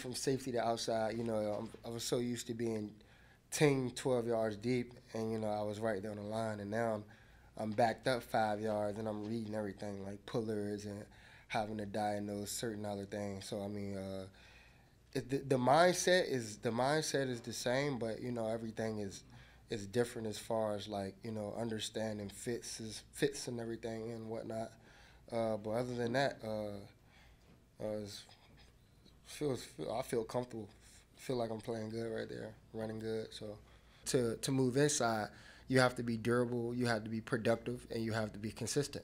from safety to outside, I was so used to being 10, 12 yards deep, and, I was right there on the line, and now I'm backed up 5 yards, and I'm reading everything, like pullers and having to diagnose certain other things. So, I mean, the mindset is the same, but, everything is different as far as, like, understanding fits and everything and whatnot. But other than that, I feel comfortable. Feel like I'm playing good right there, running good. So to move inside, you have to be durable, you have to be productive, and you have to be consistent.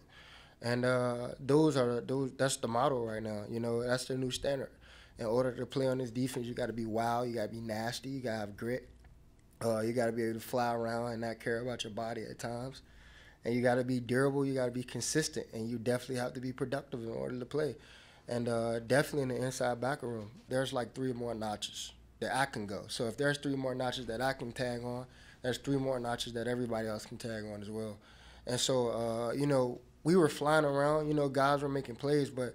And that's the model right now. That's the new standard. In order to play on this defense, you got to be wild, you got to be nasty, you got to have grit. You got to be able to fly around and not care about your body at times. And you got to be durable, you got to be consistent, and you definitely have to be productive in order to play. And definitely in the inside backer room, there's like 3 more notches that I can go. So if there's 3 more notches that I can tag on, there's 3 more notches that everybody else can tag on as well. And so, we were flying around, guys were making plays, but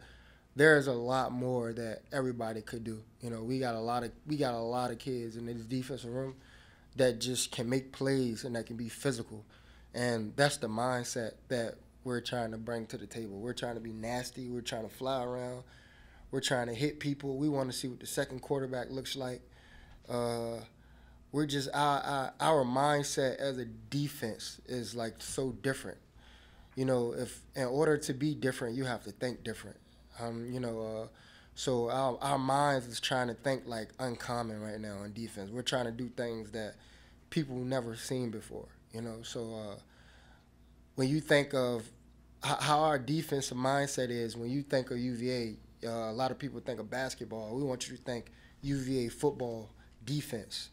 there's a lot more that everybody could do. We got a lot of kids in this defensive room that just can make plays and that can be physical. And that's the mindset that we're trying to bring to the table. We're trying to be nasty. We're trying to fly around. We're trying to hit people. We want to see what the second quarterback looks like. We're just our mindset as a defense is like so different. If in order to be different, you have to think different. So our minds is trying to think like uncommon right now on defense. We're trying to do things that people never seen before. So when you think of how our defensive mindset is, when you think of UVA, a lot of people think of basketball. We want you to think UVA football defense,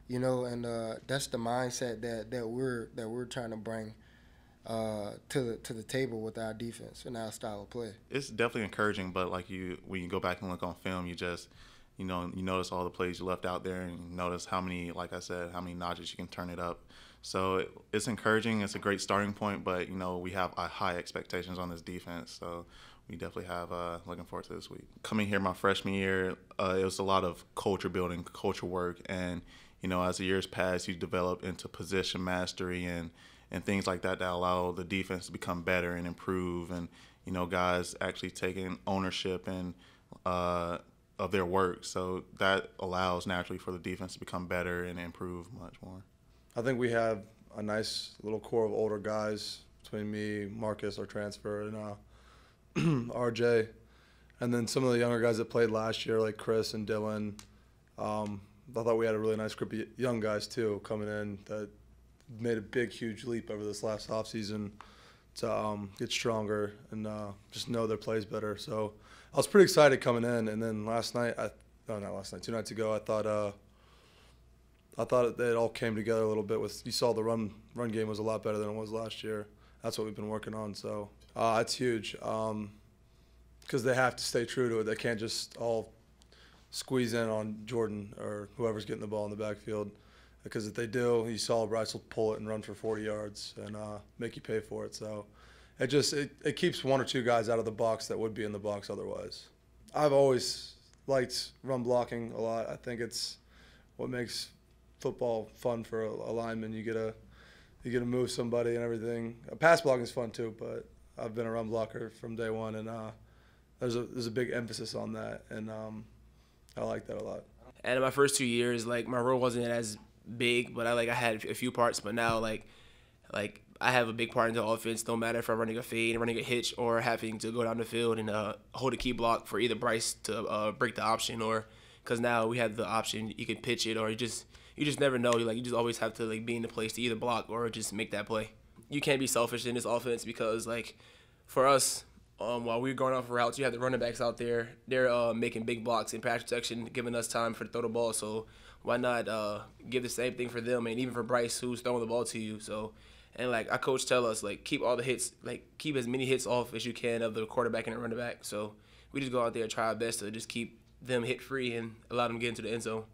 and that's the mindset that we're trying to bring to the table with our defense and our style of play. It's definitely encouraging, but when you go back and look on film, you just you notice all the plays you left out there, and you notice how many notches you can turn it up. So it's encouraging. It's a great starting point, but we have high expectations on this defense. So we definitely have looking forward to this week. Coming here my freshman year, it was a lot of culture building, culture work, and as the years pass, you develop into position mastery and things like that allow the defense to become better and improve, and guys actually taking ownership and of their work. So that allows naturally for the defense to become better and improve much more. I think we have a nice little core of older guys between me, Marcus, our transfer, and RJ, and then some of the younger guys that played last year, like Chris and Dylan. I thought we had a really nice group of young guys too coming in that made a big, huge leap over this last offseason to get stronger and just know their plays better. So I was pretty excited coming in, and then not last night, 2 nights ago, I thought it all came together a little bit. You saw the run game was a lot better than it was last year. That's what we've been working on. So it's huge because they have to stay true to it. They can't just all squeeze in on Jordan or whoever's getting the ball in the backfield, because if they do, you saw Bryce will pull it and run for 40 yards and make you pay for it. So it keeps 1 or 2 guys out of the box that would be in the box otherwise. I've always liked run blocking a lot. I think it's what makes football fun for a lineman. You get to move somebody and everything. Pass blocking is fun too, but I've been a run blocker from day one, and there's a big emphasis on that, and I like that a lot. And in my first 2 years, my role wasn't as big, but I had a few parts. But now, I have a big part in the offense. No matter if I'm running a fade, running a hitch, or having to go down the field and hold a key block for either Bryce to break the option, or because now we have the option, you can pitch it, or you just never know. You just always have to be in the place to either block or just make that play. You can't be selfish in this offense because for us, while we're going off routes, you have the running backs out there. They're making big blocks in pass protection, giving us time to throw the ball. So why not give the same thing for them, and even for Bryce, who's throwing the ball to you. So, and our coach tell us keep all the hits, keep as many hits off as you can of the quarterback and the running back. So we just go out there and try our best to just keep them hit free and allow them to get into the end zone.